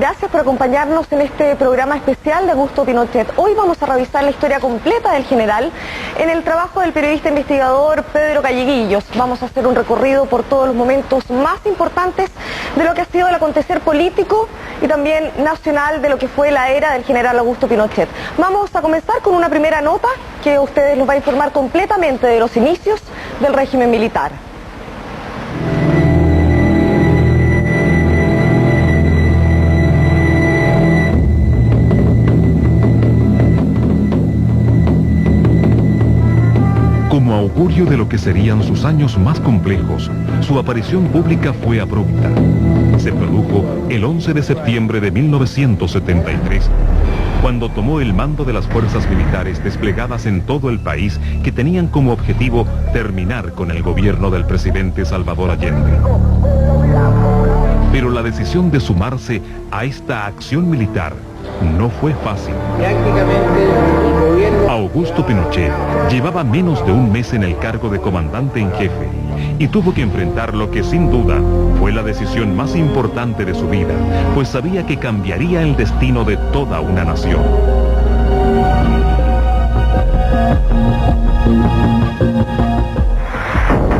gracias por acompañarnos en este programa especial de Augusto Pinochet. Hoy vamos a revisar la historia completa del general en el trabajo del periodista investigador Pedro Galleguillos. Vamos a hacer un recorrido por todos los momentos más importantes de lo que ha sido el acontecer político y también nacional de lo que fue la era del general Augusto Pinochet. Vamos a comenzar con una primera nota que a ustedes les va a informar completamente de los inicios del régimen militar. Como augurio de lo que serían sus años más complejos, su aparición pública fue abrupta. Se produjo el 11 de septiembre de 1973, cuando tomó el mando de las fuerzas militares desplegadas en todo el país que tenían como objetivo terminar con el gobierno del presidente Salvador Allende. Pero la decisión de sumarse a esta acción militar no fue fácil. Augusto Pinochet llevaba menos de un mes en el cargo de comandante en jefe y tuvo que enfrentar lo que sin duda fue la decisión más importante de su vida, pues sabía que cambiaría el destino de toda una nación.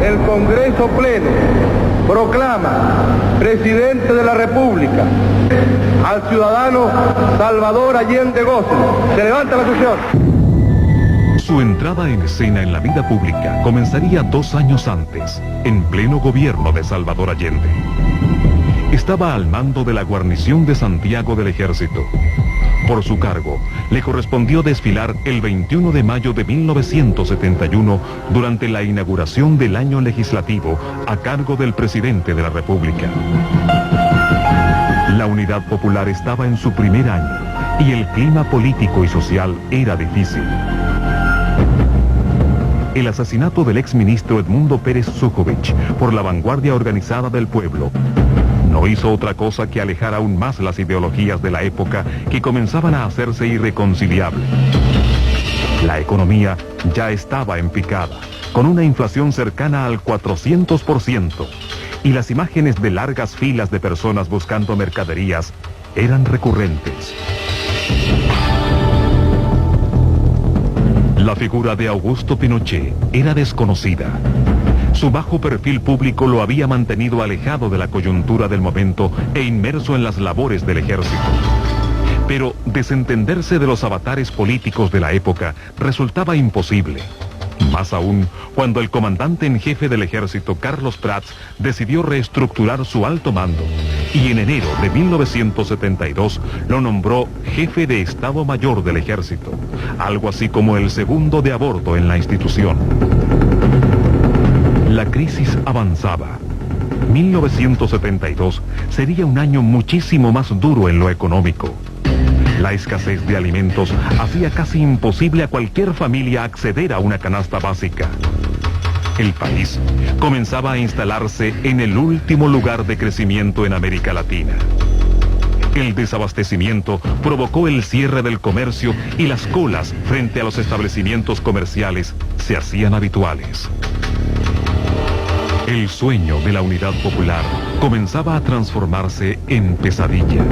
El Congreso Pleno proclama presidente de la República al ciudadano Salvador Allende Gómez. Se levanta la sesión. Su entrada en escena en la vida pública comenzaría 2 años antes, en pleno gobierno de Salvador Allende. Estaba al mando de la guarnición de Santiago del Ejército. Por su cargo, le correspondió desfilar el 21 de mayo de 1971 durante la inauguración del año legislativo a cargo del presidente de la República. La unidad popular estaba en su primer año y el clima político y social era difícil. El asesinato del exministro Edmundo Pérez Sujovic por la vanguardia organizada del pueblo no hizo otra cosa que alejar aún más las ideologías de la época que comenzaban a hacerse irreconciliables. La economía ya estaba en picada, con una inflación cercana al 400%, y las imágenes de largas filas de personas buscando mercaderías eran recurrentes. La figura de Augusto Pinochet era desconocida. Su bajo perfil público lo había mantenido alejado de la coyuntura del momento e inmerso en las labores del ejército. Pero desentenderse de los avatares políticos de la época resultaba imposible. Más aún, cuando el comandante en jefe del ejército, Carlos Prats, decidió reestructurar su alto mando y en enero de 1972 lo nombró jefe de Estado Mayor del Ejército, algo así como el segundo de a bordo en la institución. La crisis avanzaba. 1972 sería un año muchísimo más duro en lo económico. La escasez de alimentos hacía casi imposible a cualquier familia acceder a una canasta básica. El país comenzaba a instalarse en el último lugar de crecimiento en América Latina. El desabastecimiento provocó el cierre del comercio y las colas frente a los establecimientos comerciales se hacían habituales. El sueño de la unidad popular comenzaba a transformarse en pesadilla.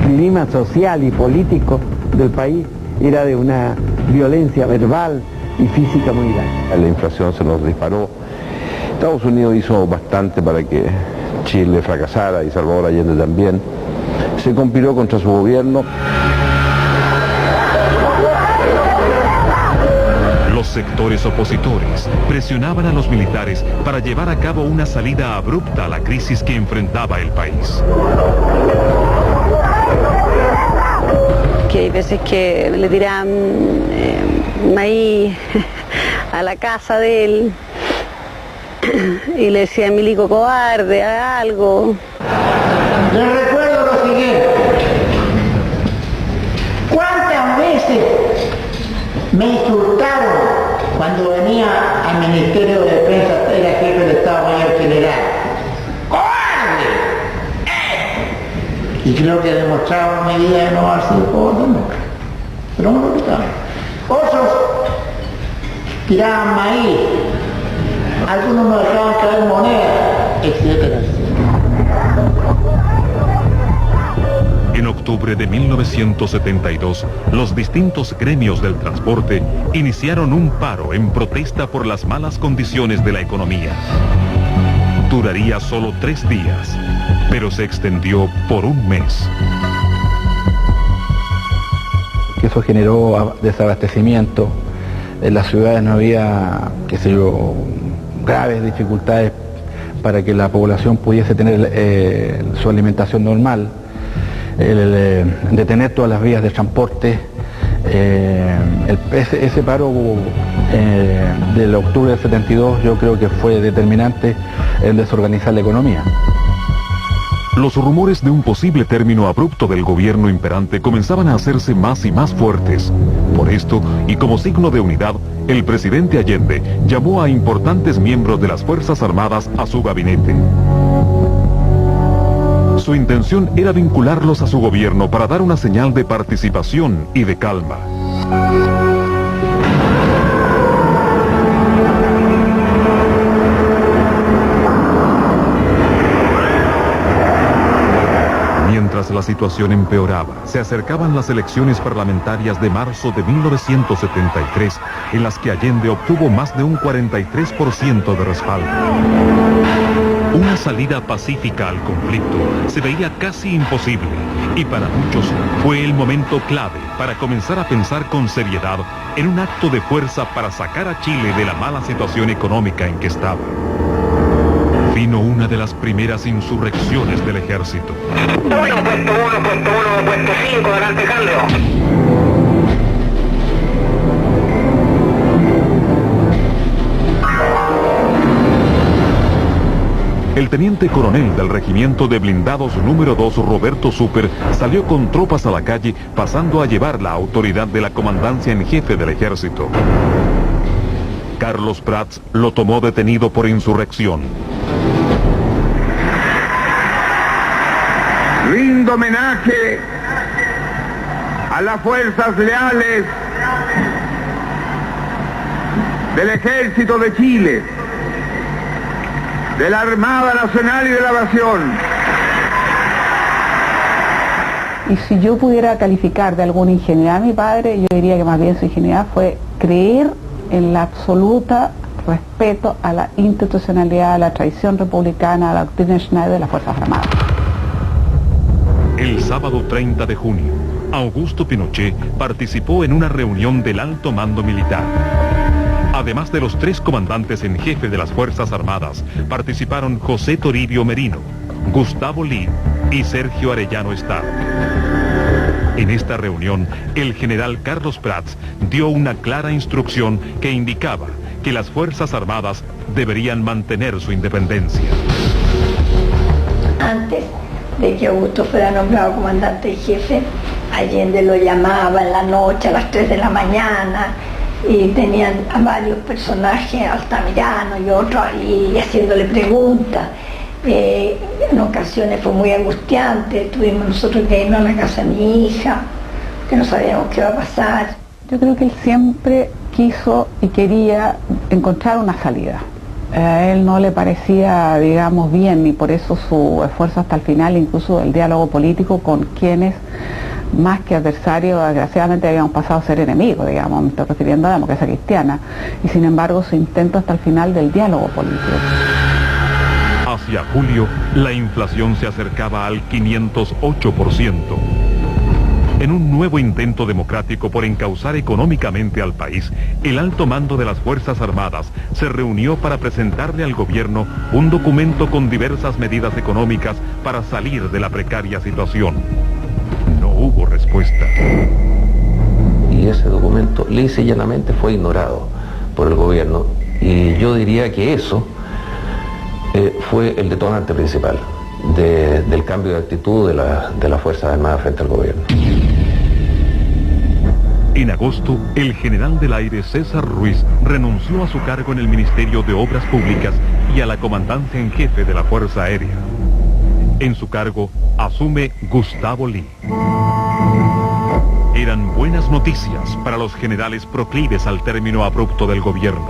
El clima social y político del país era de una violencia verbal y física muy grande. La inflación se nos disparó. Estados Unidos hizo bastante para que Chile fracasara y Salvador Allende también. Se conspiró contra su gobierno. Los sectores opositores presionaban a los militares para llevar a cabo una salida abrupta a la crisis que enfrentaba el país. Que hay veces que le tiran maíz a la casa de él y le decían milico cobarde, haga algo. Les recuerdo lo siguiente: ¿cuántas veces me insultaron cuando venía al Ministerio de Defensa, era jefe de Estado Mayor General? ¡Cobarde! Y creo que demostraba mi vida de no haber sido cobarde nunca. Pero no lo quitaron. Otros tiraban maíz, algunos me dejaban caer monedas, etcétera, etcétera. octubre de 1972, los distintos gremios del transporte iniciaron un paro en protesta por las malas condiciones de la economía. Duraría solo 3 días, pero se extendió por un mes. Eso generó desabastecimiento. En las ciudades no había, graves dificultades para que la población pudiese tener su alimentación normal. Detener todas las vías de transporte. Ese paro del octubre del 72 yo creo que fue determinante en desorganizar la economía. Los rumores de un posible término abrupto del gobierno imperante comenzaban a hacerse más y más fuertes. Por esto, y como signo de unidad, el presidente Allende llamó a importantes miembros de las Fuerzas Armadas a su gabinete. Su intención era vincularlos a su gobierno para dar una señal de participación y de calma. Mientras la situación empeoraba, se acercaban las elecciones parlamentarias de marzo de 1973, en las que Allende obtuvo más de un 43% de respaldo. Una salida pacífica al conflicto se veía casi imposible, y para muchos fue el momento clave para comenzar a pensar con seriedad en un acto de fuerza para sacar a Chile de la mala situación económica en que estaba. Vino una de las primeras insurrecciones del ejército. Puesto 1, puesto 5, adelante cambio. El teniente coronel del regimiento de blindados número 2, Roberto Super, salió con tropas a la calle, pasando a llevar la autoridad de la comandancia en jefe del ejército. Carlos Prats lo tomó detenido por insurrección. Rindo homenaje a las fuerzas leales del Ejército de Chile, de la Armada Nacional y de la Nación. Y si yo pudiera calificar de alguna ingenuidad a mi padre, yo diría que más bien su ingenuidad fue creer en la absoluta respeto a la institucionalidad, a la tradición republicana, a la doctrina Schneider de las Fuerzas Armadas. El sábado 30 de junio, Augusto Pinochet participó en una reunión del alto mando militar. Además de los 3 comandantes en jefe de las Fuerzas Armadas, participaron José Toribio Merino, Gustavo Lee y Sergio Arellano Starr. En esta reunión, el general Carlos Prats dio una clara instrucción que indicaba que las Fuerzas Armadas deberían mantener su independencia. Antes de que Augusto fuera nombrado comandante en jefe, Allende lo llamaba en la noche a las 3 de la mañana y tenían a varios personajes, Altamirano y otros, y haciéndole preguntas. En ocasiones fue muy angustiante, tuvimos nosotros que irnos a la casa de mi hija, que no sabíamos qué iba a pasar. Yo creo que él siempre quiso y quería encontrar una salida. A él no le parecía, digamos, bien, y por eso su esfuerzo hasta el final, incluso el diálogo político con quienes, más que adversarios, desgraciadamente habíamos pasado a ser enemigos, digamos, me estoy refiriendo a la democracia cristiana, y sin embargo su intento hasta el final del diálogo político. Hacia julio, la inflación se acercaba al 508%. En un nuevo intento democrático por encauzar económicamente al país, el alto mando de las Fuerzas Armadas se reunió para presentarle al gobierno un documento con diversas medidas económicas para salir de la precaria situación. No hubo respuesta. Y ese documento lisa y llanamente fue ignorado por el gobierno, y yo diría que eso fue el detonante principal del cambio de actitud de las Fuerzas Armadas frente al gobierno. En agosto, el general del aire César Ruiz renunció a su cargo en el Ministerio de Obras Públicas y a la comandancia en jefe de la Fuerza Aérea. En su cargo asume Gustavo Lee. Eran buenas noticias para los generales proclives al término abrupto del gobierno.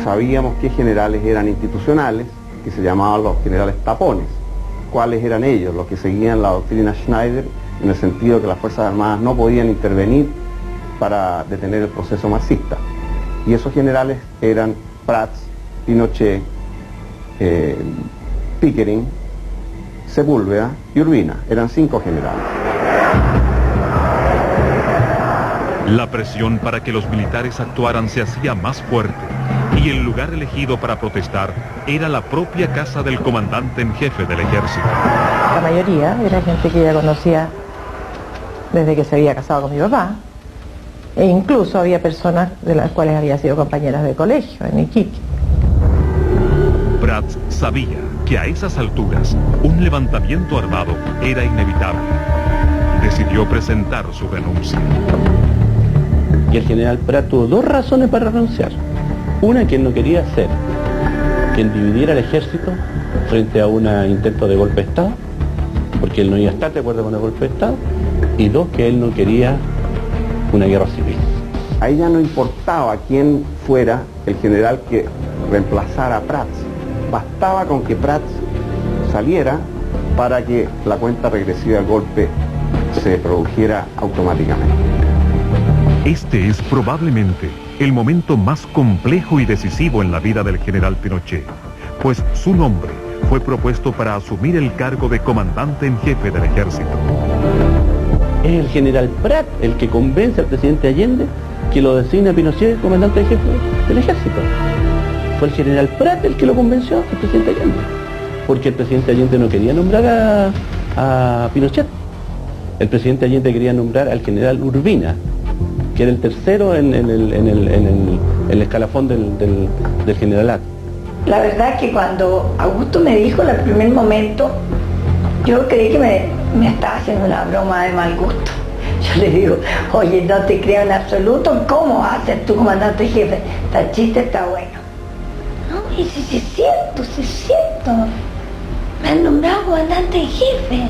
Sabíamos qué generales eran institucionales, que se llamaban los generales tapones. ¿Cuáles eran ellos? Los que seguían la doctrina Schneider en el sentido de que las Fuerzas Armadas no podían intervenir para detener el proceso marxista. Y esos generales eran Prats, Pinochet, Pickering, Sepúlveda y Urbina. Eran 5 generales. La presión para que los militares actuaran se hacía más fuerte y el lugar elegido para protestar era la propia casa del comandante en jefe del ejército. La mayoría era gente que ya conocía desde que se había casado con mi papá, e incluso había personas de las cuales había sido compañeras de colegio en Iquique. Prats sabía que a esas alturas un levantamiento armado era inevitable. Decidió presentar su renuncia. Y el general Prat tuvo 2 razones para renunciar. Una, que él no quería ser quien dividiera el ejército frente a un intento de golpe de Estado, porque él no iba a estar de acuerdo con el golpe de Estado. Y 2, que él no quería una guerra civil. A ella no importaba quién fuera el general que reemplazara a Prats. Bastaba con que Prats saliera para que la cuenta regresiva del golpe se produjera automáticamente. Este es probablemente el momento más complejo y decisivo en la vida del general Pinochet, pues su nombre fue propuesto para asumir el cargo de comandante en jefe del ejército. Es el general Prat el que convence al presidente Allende que lo designe a Pinochet comandante en jefe del ejército. Fue el general Prat el que lo convenció al presidente Allende, porque el presidente Allende no quería nombrar a Pinochet. El presidente Allende quería nombrar al general Urbina, que era el tercero en el escalafón del generalato. La verdad que cuando Augusto me dijo en el primer momento, yo creí que me estaba haciendo una broma de mal gusto. Yo le digo, oye, no te creo en absoluto, ¿cómo vas a ser tu comandante jefe? El chiste está bueno. No, y si es cierto, si es cierto. Me han nombrado comandante jefe.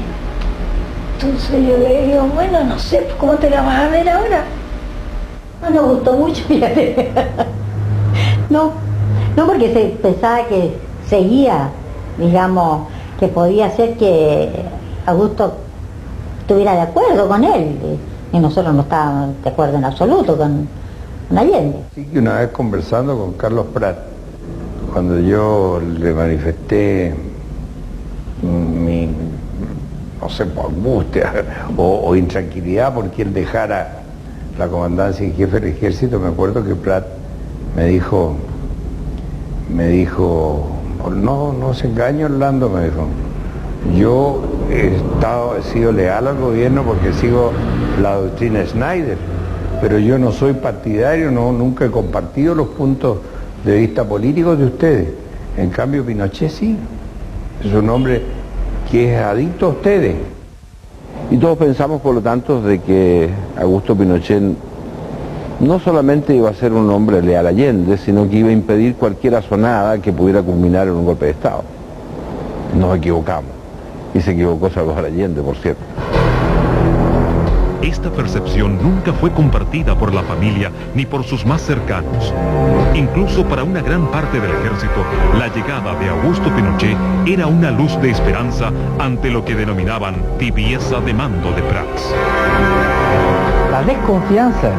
Entonces yo le digo, bueno, no sé, ¿cómo te la vas a ver ahora? No nos gustó mucho, fíjate. No, porque se pensaba que seguía, digamos, que podía ser que Augusto estuviera de acuerdo con él, y nosotros no estábamos de acuerdo en absoluto con Allende. Sí, que una vez conversando con Carlos Prat, cuando yo le manifesté mi, no sé, angustia o intranquilidad porque él dejara la comandancia en jefe del ejército, me acuerdo que Prat me dijo, no se engañe Orlando, me dijo, yo he sido leal al gobierno porque sigo la doctrina Schneider, pero yo no soy partidario, nunca he compartido los puntos de vista políticos de ustedes. En cambio Pinochet sí, es un hombre que es adicto a ustedes. Y todos pensamos, por lo tanto, de que Augusto Pinochet no solamente iba a ser un hombre leal a Allende, sino que iba a impedir cualquier asonada que pudiera culminar en un golpe de Estado. Nos equivocamos. Y se equivocó Salvador Allende, por cierto. Esta percepción nunca fue compartida por la familia ni por sus más cercanos. Incluso para una gran parte del ejército, la llegada de Augusto Pinochet era una luz de esperanza ante lo que denominaban tibieza de mando de Prats. La desconfianza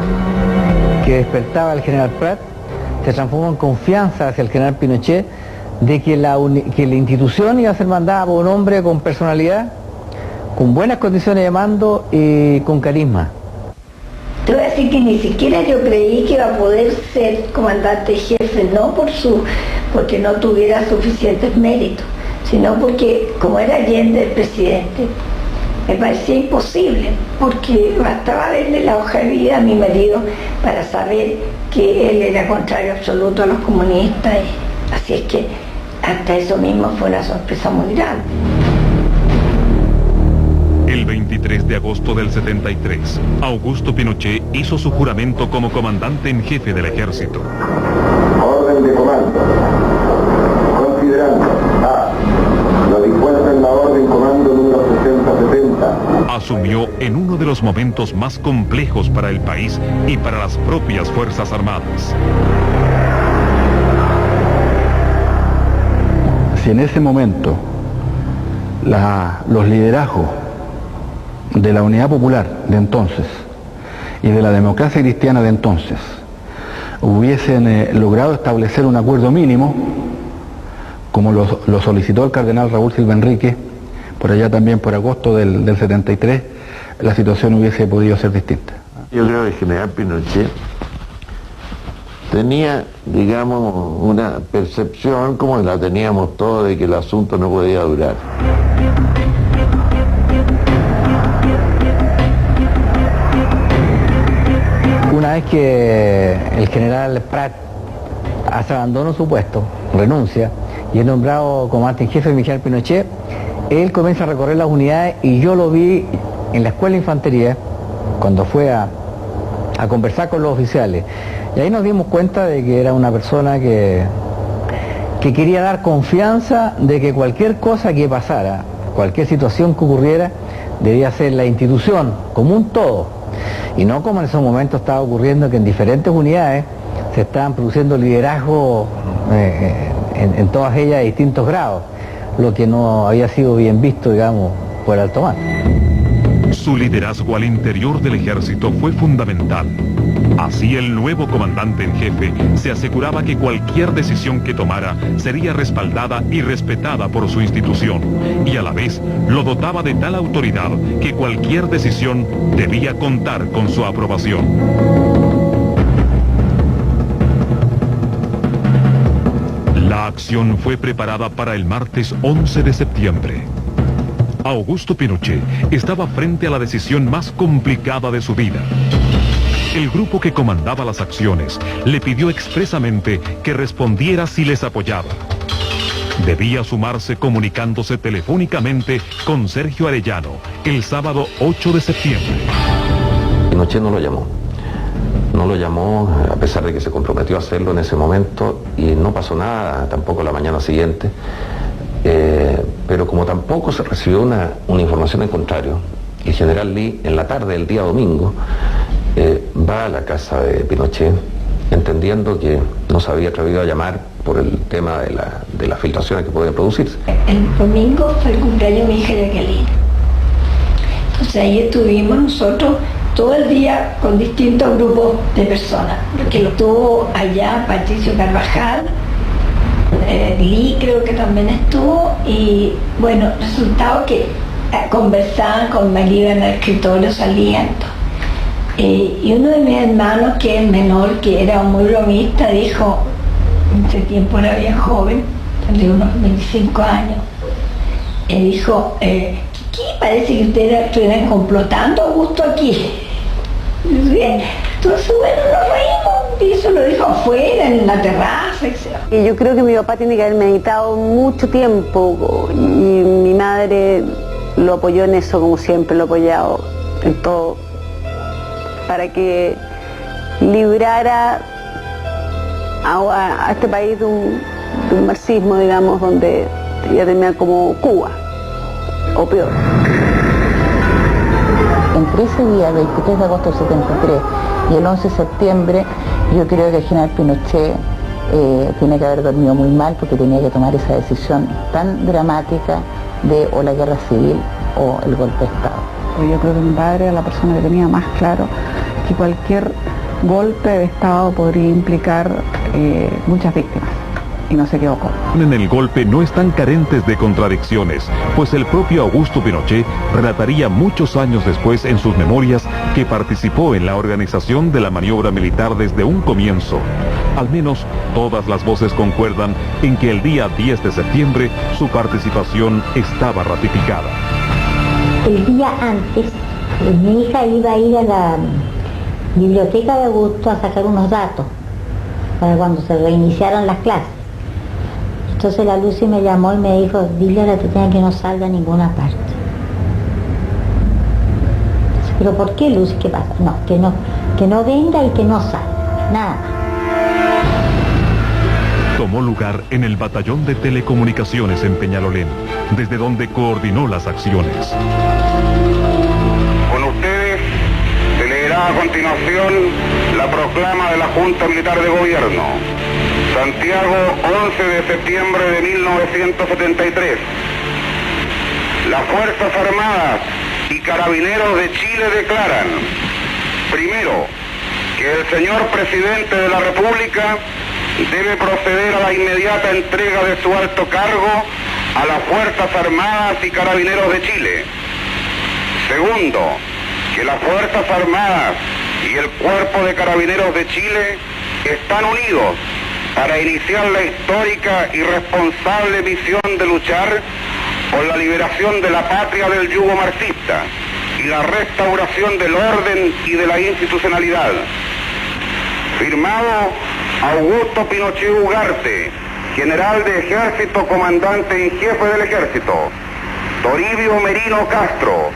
que despertaba el general Prat se transformó en confianza hacia el general Pinochet de que la institución iba a ser mandada por un hombre con personalidad, con buenas condiciones de mando y con carisma. Te voy a decir que ni siquiera yo creí que iba a poder ser comandante jefe, no porque no tuviera suficientes méritos, sino porque como era Allende el presidente, me parecía imposible, porque bastaba verle la hoja de vida a mi marido para saber que él era contrario absoluto a los comunistas, así es que hasta eso mismo fue una sorpresa muy grande. El 23 de agosto del 73, Augusto Pinochet hizo su juramento como comandante en jefe del ejército. Orden de comando. Considerando A. Lo dispuesto en la orden comando número 6070. Asumió en uno de los momentos más complejos para el país y para las propias Fuerzas Armadas. Si en ese momento los liderazgos de la Unidad Popular de entonces y de la Democracia Cristiana de entonces hubiesen logrado establecer un acuerdo mínimo, como lo solicitó el cardenal Raúl Silva Enrique, por allá también por agosto del 73, la situación hubiese podido ser distinta. Yo creo que el general Pinochet tenía, digamos, una percepción, como la teníamos todos, de que el asunto no podía durar. Una vez que el general Prat abandonó su puesto, renuncia, y es nombrado comandante en jefe de Miguel Pinochet, él comienza a recorrer las unidades y yo lo vi en la escuela de infantería, cuando fue a conversar con los oficiales. Y ahí nos dimos cuenta de que era una persona que quería dar confianza de que cualquier cosa que pasara, cualquier situación que ocurriera, debía ser la institución como un todo. Y no como en esos momentos estaba ocurriendo, que en diferentes unidades se estaban produciendo liderazgos en todas ellas a distintos grados, lo que no había sido bien visto, digamos, por el alto mando. Su liderazgo al interior del ejército fue fundamental. Así el nuevo comandante en jefe se aseguraba que cualquier decisión que tomara sería respaldada y respetada por su institución, y a la vez lo dotaba de tal autoridad que cualquier decisión debía contar con su aprobación. La acción fue preparada para el martes 11 de septiembre. Augusto Pinochet estaba frente a la decisión más complicada de su vida. El grupo que comandaba las acciones le pidió expresamente que respondiera si les apoyaba. Debía sumarse comunicándose telefónicamente con Sergio Arellano el sábado 8 de septiembre. Pinochet no lo llamó. No lo llamó, a pesar de que se comprometió a hacerlo en ese momento, y no pasó nada tampoco la mañana siguiente. Pero como tampoco se recibió una información en contrario, el general Lee en la tarde del día domingo va a la casa de Pinochet, entendiendo que no se había atrevido a llamar por el tema de las filtraciones que podían producirse. El domingo fue el cumpleaños de mi hija Jacqueline. Entonces ahí estuvimos nosotros todo el día con distintos grupos de personas, porque lo tuvo allá Patricio Carvajal, Lee creo que también estuvo, y bueno, resultado que conversaban con María en el escritorio, salían. Y uno de mis hermanos, que es menor, que era muy bromista, dijo, en ese tiempo era bien joven, tendría unos 25 años, dijo, ¿qué parece que ustedes estuvieran complotando Augusto aquí? Entonces, bueno, nos reímos, y eso lo dijo afuera, en la terraza, etc. Y yo creo que mi papá tiene que haber meditado mucho tiempo, y mi madre lo apoyó en eso, como siempre lo ha apoyado en todo, para que librara a este país de un marxismo, digamos, donde iba a terminar como Cuba, o peor. Entre ese día, el 23 de agosto del 73 y el 11 de septiembre, yo creo que el general Pinochet tiene que haber dormido muy mal, porque tenía que tomar esa decisión tan dramática de o la guerra civil o el golpe de Estado. Yo creo que mi padre era la persona que tenía más claro que cualquier golpe de Estado podría implicar muchas víctimas, y no se equivocó. En el golpe no están carentes de contradicciones, pues el propio Augusto Pinochet relataría muchos años después en sus memorias que participó en la organización de la maniobra militar desde un comienzo. Al menos todas las voces concuerdan en que el día 10 de septiembre su participación estaba ratificada. El día antes, mi hija iba a ir a la biblioteca de Augusto a sacar unos datos para cuando se reiniciaran las clases. Entonces la Lucy me llamó y me dijo, dile a la Tatiana que no salga a ninguna parte. ¿Pero por qué, Lucy? ¿Qué pasa? No, que no venga y que no salga, nada. Tomó lugar en el batallón de telecomunicaciones en Peñalolén, desde donde coordinó las acciones. Con ustedes se leerá a continuación la proclama de la Junta Militar de Gobierno. Santiago, 11 de septiembre de 1973. Las Fuerzas Armadas y Carabineros de Chile declaran, primero, que el señor presidente de la República debe proceder a la inmediata entrega de su alto cargo a las Fuerzas Armadas y Carabineros de Chile. Segundo, que las Fuerzas Armadas y el Cuerpo de Carabineros de Chile están unidos para iniciar la histórica y responsable misión de luchar por la liberación de la patria del yugo marxista y la restauración del orden y de la institucionalidad. Firmado Augusto Pinochet Ugarte, general de ejército, comandante en jefe del ejército. Toribio Merino Castro,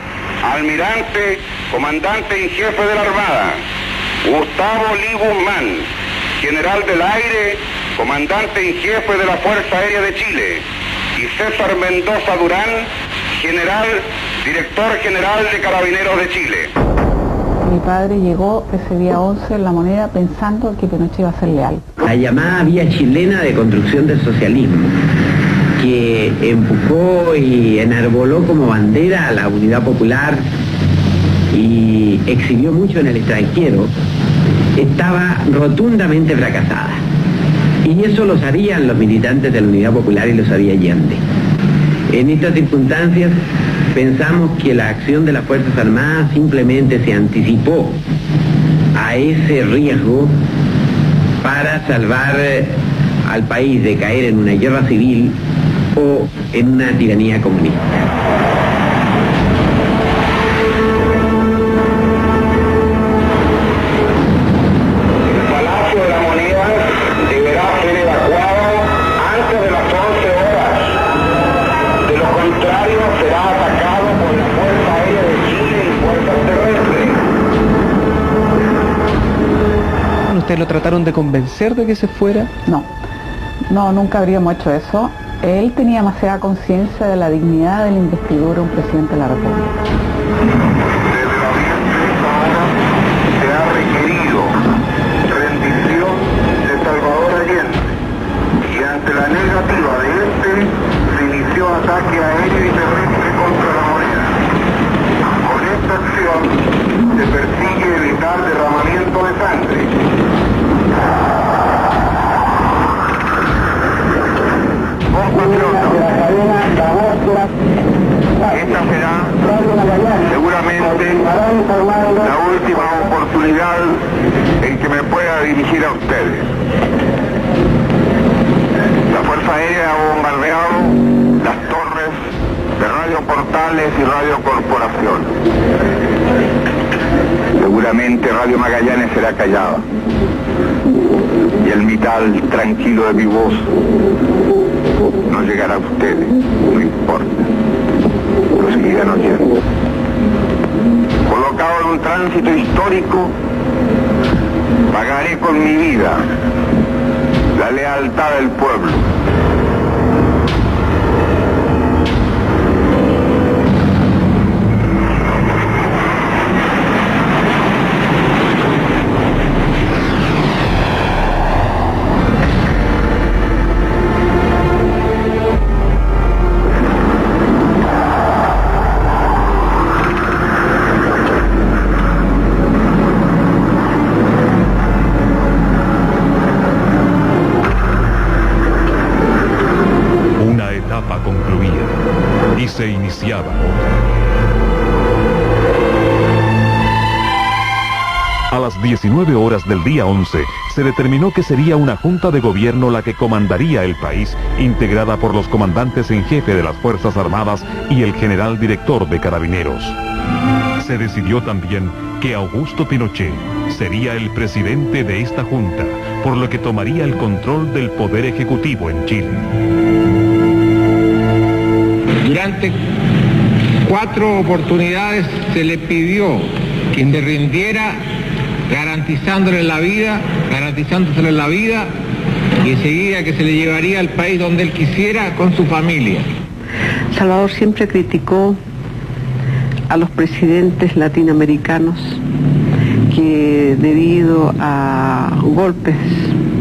almirante, comandante en jefe de la Armada. Gustavo Lee Guzmán, general del aire, comandante en jefe de la Fuerza Aérea de Chile. Y César Mendoza Durán, director general de Carabineros de Chile. Mi padre llegó ese día 11 en La Moneda pensando que Pinochet iba a ser leal. La llamada vía chilena de construcción del socialismo, que empujó y enarboló como bandera a la unidad popular y exhibió mucho en el extranjero, estaba rotundamente fracasada. Y eso lo sabían los militantes de la Unidad Popular y lo sabía Allende. En estas circunstancias pensamos que la acción de las Fuerzas Armadas simplemente se anticipó a ese riesgo para salvar al país de caer en una guerra civil o en una tiranía comunista. ¿Ustedes lo trataron de convencer de que se fuera? No, nunca habríamos hecho eso. Él tenía demasiada conciencia de la dignidad de la investidura de un presidente de la República. Se ha requerido rendición de Salvador Allende y ante la negativa de este se inició ataque aéreo y terrestre contra La Moneda. Con esta acción se persigue evitar derramamiento de sangre. Esta será seguramente la última oportunidad en que me pueda dirigir a ustedes. La Fuerza Aérea ha bombardeado las torres de Radio Portales y Radio Corporación. Seguramente Radio Magallanes será callada y el metal tranquilo de mi voz no llegará a ustedes, no importa, lo seguirán oyendo. Colocado en un tránsito histórico, pagaré con mi vida la lealtad del pueblo. Se iniciaba otra. A las 19 horas del día 11 se determinó que sería una junta de gobierno la que comandaría el país, integrada por los comandantes en jefe de las Fuerzas Armadas y el general director de Carabineros. Se decidió también que Augusto Pinochet sería el presidente de esta junta, por lo que tomaría el control del poder ejecutivo en Chile. Durante 4 oportunidades se le pidió que rindiera garantizándole la vida, garantizándosele la vida y enseguida que se le llevaría al país donde él quisiera con su familia. Salvador siempre criticó a los presidentes latinoamericanos que debido a golpes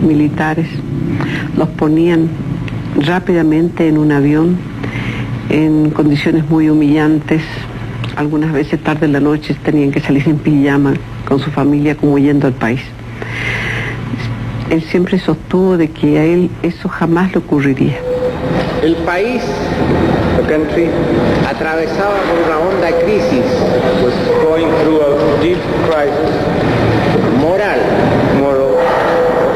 militares los ponían rápidamente en un avión en condiciones muy humillantes algunas veces tarde en la noche tenían que salir en pijama con su familia como huyendo del país. Él siempre sostuvo de que a él eso jamás le ocurriría. El país, the country, atravesaba por una honda crisis, was going through a deep crisis, moral,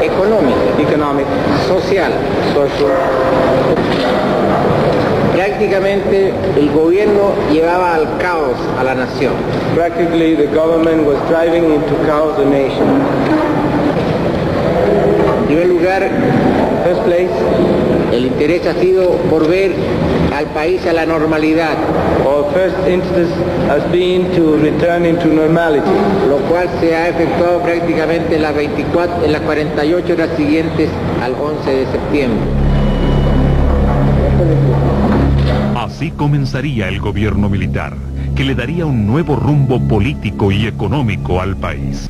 económica, social. Prácticamente el gobierno llevaba al caos a la nación. Practically the government was driving into chaos the nation. En primer lugar, First place, el interés ha sido volver al país a la normalidad. our first instance has been to return into normality, Lo cual se ha efectuado prácticamente en las 48 horas siguientes al 11 de septiembre. Así comenzaría el gobierno militar, que le daría un nuevo rumbo político y económico al país.